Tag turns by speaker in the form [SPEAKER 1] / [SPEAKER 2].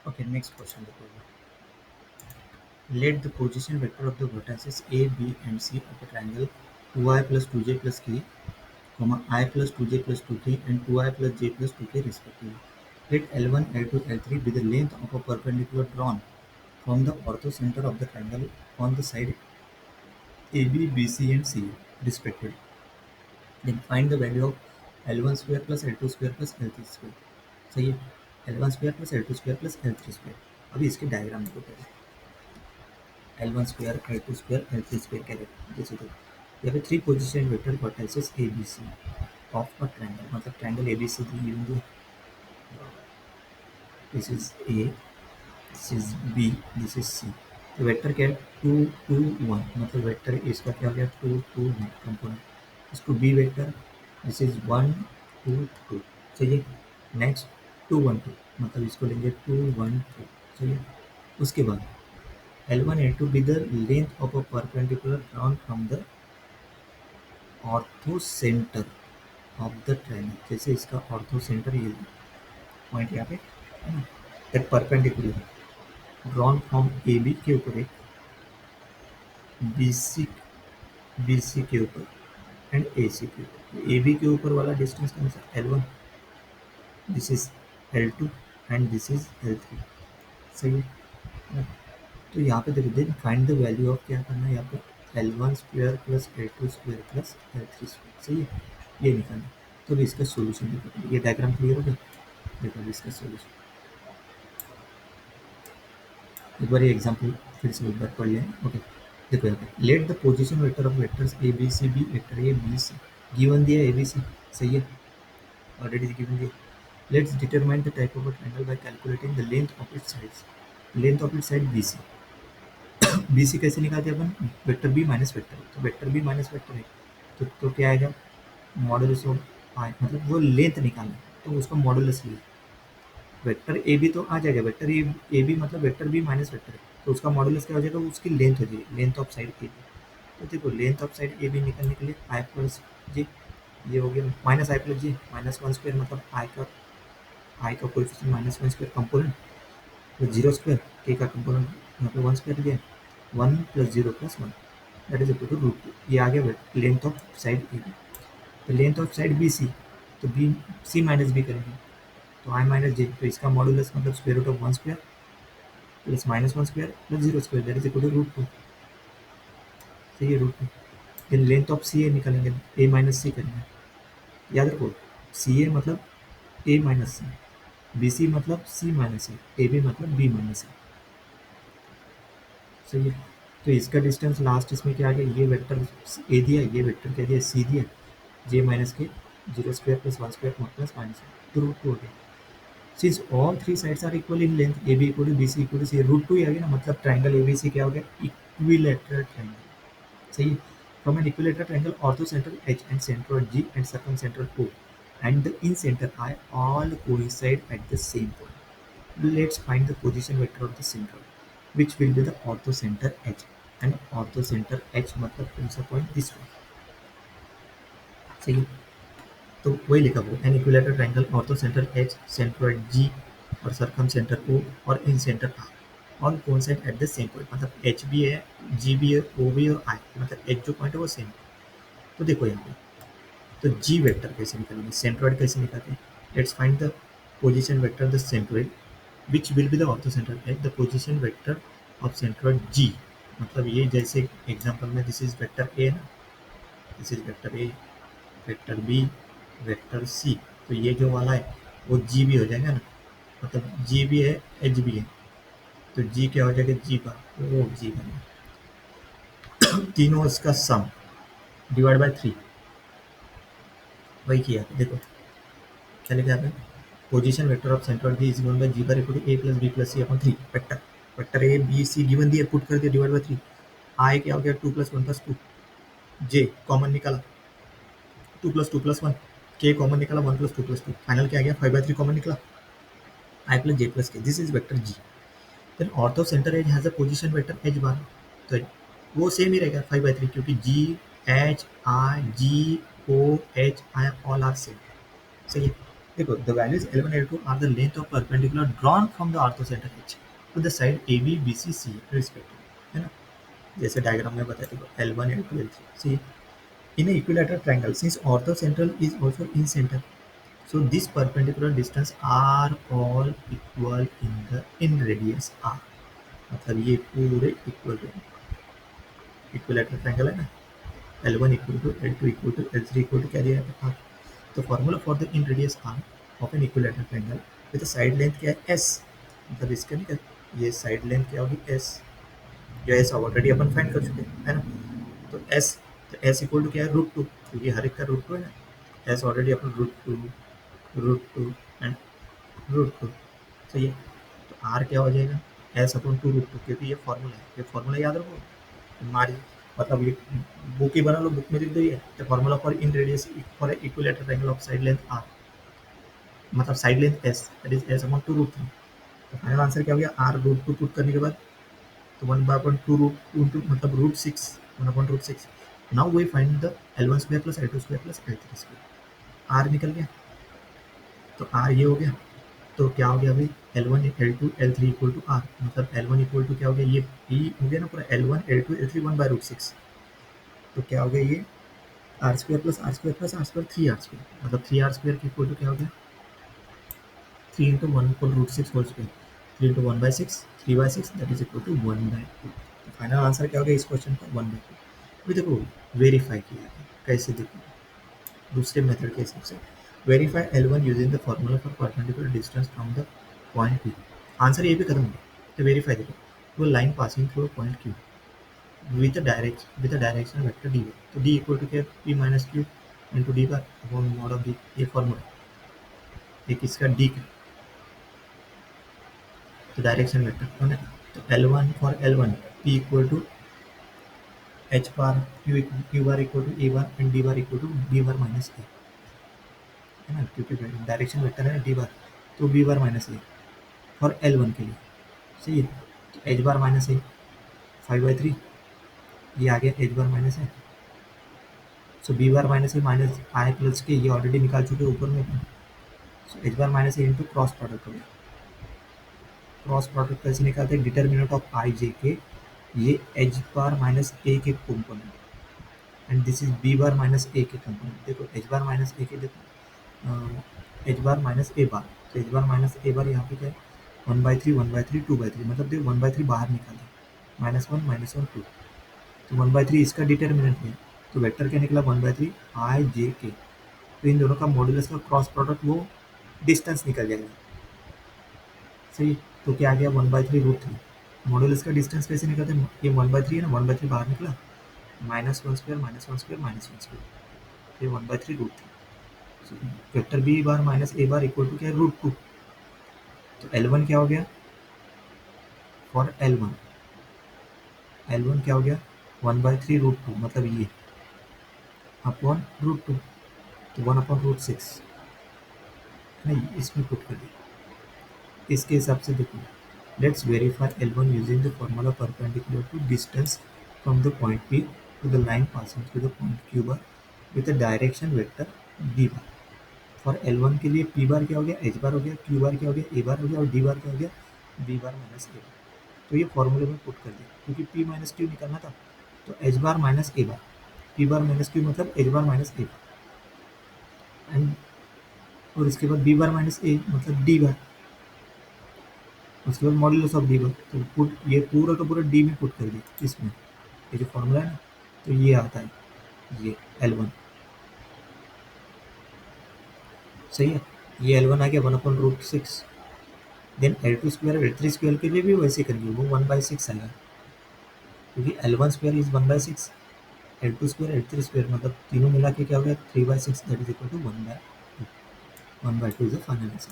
[SPEAKER 1] Okay, next question देखो। Let the position vector of the vertices A, B, and C of a triangle 2i plus 2j plus k, I plus 2j plus 2k and 2i plus j plus 2k respectively. Let L1, L2, L3 be the length of a perpendicular drawn from the orthocenter of the triangle on the side AB, BC, and CA respectively. Then find the value of L1 square plus L2 square plus L3 square. सही है, L1 square plus L2 square plus L3 square. अभी इसके diagram देखो पहले। L1 square, L2 square, L3 square कह रहे जैसे तो यहाँ पे three position vector vertices A B C of a triangle, मतलब triangle A B C given the this is A, this is B, this is C. तो vector क्या है, 2 2 1, मतलब वेक्टर इसका क्या हो गया 2 2 1 कंपोनेंट। इसको बी वेक्टर, दिस इज 1 2 2, चाहिए। नेक्स्ट 2 1 2, मतलब इसको लेंगे 2 1 2, चाहिए। उसके बाद L1 L2 be the length of a perpendicular drawn from the orthocenter of the triangle। जैसे इसका orthocenter ये पॉइंट यहाँ पे है ना, एक perpendicular drawn from A B के ऊपर एक बी सी के ऊपर एंड ए सी के ऊपर। ए बी के ऊपर वाला डिस्टेंस कौन सा, L1, this is L2 and this is L3, सही है। तो यहाँ पे देखो, then find the value of, क्या करना है यहाँ पे, L1 square plus L2 square plus L3 square, सही है, ये निकालना। तो अभी इसका सोल्यूशन देखो, ये डायग्राम क्लियर हो गया। देखो अभी इसका सोल्यूशन एक बार ये एग्जाम्पल फिर से एक बार पढ़ लें। ओके, देखो यहाँ पे let the position vector of vectors A B C B vector A B C, given दिया ए बी सी, सही है, ऑलरेडी गिवन दिया। Let's determine the type of a triangle by calculating the length of its sides. Length of its side B C, B C कैसे निकालते हैं अपन, vector B minus vector, तो vector B minus vector है, तो क्या आएगा, मॉडुलस ऑफ आई, मतलब वो लेंथ निकालना, तो उसका मॉडुलस ले। वेक्टर ए बी तो आ जाएगा, वेक्टर ए बी मतलब वेक्टर बी माइनस वेक्टर है, तो उसका मॉडुलस क्या हो जाएगा, उसकी लेंथ हो जाएगी, length of side A B. तो देखो length of side A B निकालने के लिए आई प्लस जे, ये हो गया minus I plus J, minus one square मतलब आई का coefficient minus one square component, तो जीरो स्क्वायर के का कंपोनेंट यहाँ पे वन स्क्वायर दिया, 1 + 0 + 1, that is equal to root 2। ये आ गया length of side A B. तो length of side B C, तो बी सी माइनस बी करेंगे, तो आई माइनस जे, तो इसका मॉडुलस मतलब square root of one square plus minus one square plus zero square, that is equal to root 2, सही है, root 2। फिर लेंथ ऑफ सी ए निकालेंगे, ए माइनस सी करेंगे, याद रखो सी ए मतलब ए माइनस सी, बी सी मतलब सी माइनस ए, ए बी मतलब बी माइनस ए, सही है। तो इसका डिस्टेंस लास्ट इसमें क्या आ गया, ये वेक्टर ए दिया, ये वेक्टर क्या दिया सी दिया, J minus K, zero square plus one square plus minus, तो रूट 2 हो गया। Since all three sides are equal in length, A B equal to B C equal to C, root 2 ही आ गया ना, मतलब ट्राइंगल ए बी सी क्या हो गया, इक्विलेटरल ट्राइंगल, सही है। From an equilateral triangle ortho central H and centroid G and circum central O and the in-center I all coincide at the same point. Let's find the position vector of the centroid, which will be the orthocenter H. And orthocenter H मतलब कौन सा point, this one, सही है। तो वही लिखा हुआ an equilateral triangle orthocentre H, centroid G और सर्कम सेंटर ओ और incentre R, all coincide at the same point, मतलब एच भी है, जी भी है, ओ भी है और आई, मतलब एच जो पॉइंट है वो सेम। तो देखो यहाँ पे, तो जी वेक्टर कैसे निकालेंगे, सेंट्रोइड कैसे निकालते हैं, let's find the position vector the centroid which will be the orthocentre H, the position vector of centroid G, मतलब ये जैसे एग्जांपल में दिस इज वेक्टर ए ना, this is vector A, vector B, vector C, तो ये जो वाला है वो जी भी हो जाएगा ना, मतलब जी भी है एच भी है, तो जी क्या हो जाएगा, जी का वो जी बनेगा, तीनों इसका सम डिवाइड बाय 3, वही किया देखो क्या लिखा है, position vector of centroid G is given by G bar equal to A plus B plus C upon 3, vector vector A B C given दिया, पुट कर दिया डिवाइड बाय 3, आई क्या हो गया 2 + 1 + 2, जे कॉमन निकाला 2 + 2 + 1, के कॉमन निकाला 1 + 2 + 2, फाइनल क्या आ गया 5/3 कॉमन निकला, I plus j plus k. This is vector G. Then ortho center edge has a position vector h bar. तो वो सेम ही रहेगा 5/3, क्योंकि G H I G O H I all are same, सही है। देखो the values L1 L2 are the length of perpendicular drawn from the orthocentre H to the side A B B C C respectively, है ना? जैसे diagram में बताया देखो L1 L2 L3 C in a equilateral triangle since orthocentral is also in center, so this perpendicular distance are all equal in radius r, मतलब ये पूरे equal equilateral triangle है ना, L1 equal to L2 equal to L3 equal to क्या दिया है r, तो formula for the in radius r of N equilateral triangle with side length क्या है s, मतलब इसका नहीं ये साइड लेंथ क्या होगी s, जो s ऑलरेडी अपन फाइंड कर चुके हैं, है ना? तो एस इक्वल टू क्या है रूट टू, क्योंकि हर एक का रूट टू है ना, एस ऑलरेडी अपन root two and root two, सही है? तो आर क्या हो जाएगा S upon two root two, क्योंकि ये फॉर्मूला है, ये फॉर्मूला याद रखो, हमारी मतलब ये बुक ही बना लो, बुक में लिख दो ये the formula for inradius for equilateral triangle of side length R, मतलब side length S that is S upon two root three. तो फाइनल आंसर क्या हो गया आर रूट टू पुट करने के बाद, तो one by upon two root two मतलब root six, one upon root six. Now we find the L1 square plus L2 square plus L3 square, R निकल गया, तो आर ये हो गया, तो क्या हो गया अभी L1 L2 L3 equal to are, मतलब L1 इक्वल टू क्या हो गया ये ई हो गया ना पूरा L1 L2 L3 one by root six, तो क्या हो गया ये R square plus R square plus R square three R square, मतलब थ्री आर स्क्वायर की इक्वल टू क्या हो गया three into one equal root six whole square, three into one by six three by six that is equal to one by two. तो final answer क्या हो गया इस क्वेश्चन का वन बाई टू। अभी देखो वेरीफाई किया है कैसे, देखो दूसरे मेथड के हिसाब से verify L1 using the formula for perpendicular distance from the point P, answer ये भी खत्म हो गया। तो वेरीफाई देखो वो line passing through point Q with a direction vector dy, तो d इक्वल टू क्या P minus Q into D bar upon mod of D, ये फॉर्मूला एक इसका डी का, तो डायरेक्शन वेक्टर है ना, तो L1 for L1 P equal to H bar Q bar equal to A bar and D bar equal to B bar minus A, है ना, क्योंकि डायरेक्शन वेक्टर है D बार, तो B bar minus A for L1 के लिए, सही है? तो H बार माइनस A 5/3, ये आ गया H bar minus A, so B bar minus A minus I plus के ये ऑलरेडी निकाल चुके ऊपर में, सो H bar minus A into cross product हो गया, क्रॉस प्रोडक्ट कैसे निकालते हैं डिटर्मिनेंट ऑफ आई जे के, ये H बार माइनस A के component and this is B bar minus A के कंपोनेंट, देखो H बार माइनस A के देखो H बार माइनस A बार, तो H बार माइनस A बार यहाँ पे क्या है 1/3 2/3, मतलब देखो 1/3 बाहर निकाले -1 -1 2, तो 1/3 इसका डिटर्मिनेंट है, तो वेक्टर क्या निकला 1/3 आई जे के, तो इन दोनों का मॉड्यूलस का क्रॉस प्रोडक्ट वो डिस्टेंस निकल जाएगा, सही? तो क्या आ गया 1/3 √3, मॉड्यूलस का डिस्टेंस कैसे निकलता है, ये 1/3 है ना, 1/3 बाहर निकला -1 स्क्वायर -1 स्क्वायर -1 स्क्वायर, ये 1/3 √3, vector B bar minus A bar equal to क्या है √2, तो L1 क्या हो गया फॉर L1 क्या हो गया 1/3 √2, मतलब ये अपॉन √2, तो 1/√6, नहीं इसमें पुट कर दिया, इसके हिसाब से देखो let's verify L1 using the formula perpendicular to distance from the point P to the line passing through the point Q bar with the direction vector B bar. For L1 के लिए P बार क्या हो गया H बार हो गया, Q बार क्या हो गया A बार हो गया, और D बार क्या हो गया B बार माइनस A बार, तो ये फॉर्मूले में पुट कर दिया, क्योंकि P माइनस Q निकालना था, तो H bar minus A bar, P bar minus Q मतलब H bar minus A bar, and और इसके बाद B बार माइनस A मतलब D बार, उसके बाद मॉड्यूलस ऑफ डी बार, तो पुट ये पूरा का पूरा डी में पुट कर दिया इसमें, ये जो फॉर्मूला है ना, तो ये आता है ये L1, सही है? ये L1 आ गया 1/√6, then L2 square L3 square के लिए भी वैसे करेंगे, वो 1/6 आएगा, क्योंकि L1 square is 1/6, L2 square L3 square मतलब तीनों मिला के क्या हो गया 3/6, that is equal to 1/2, 1/2 is the final answer.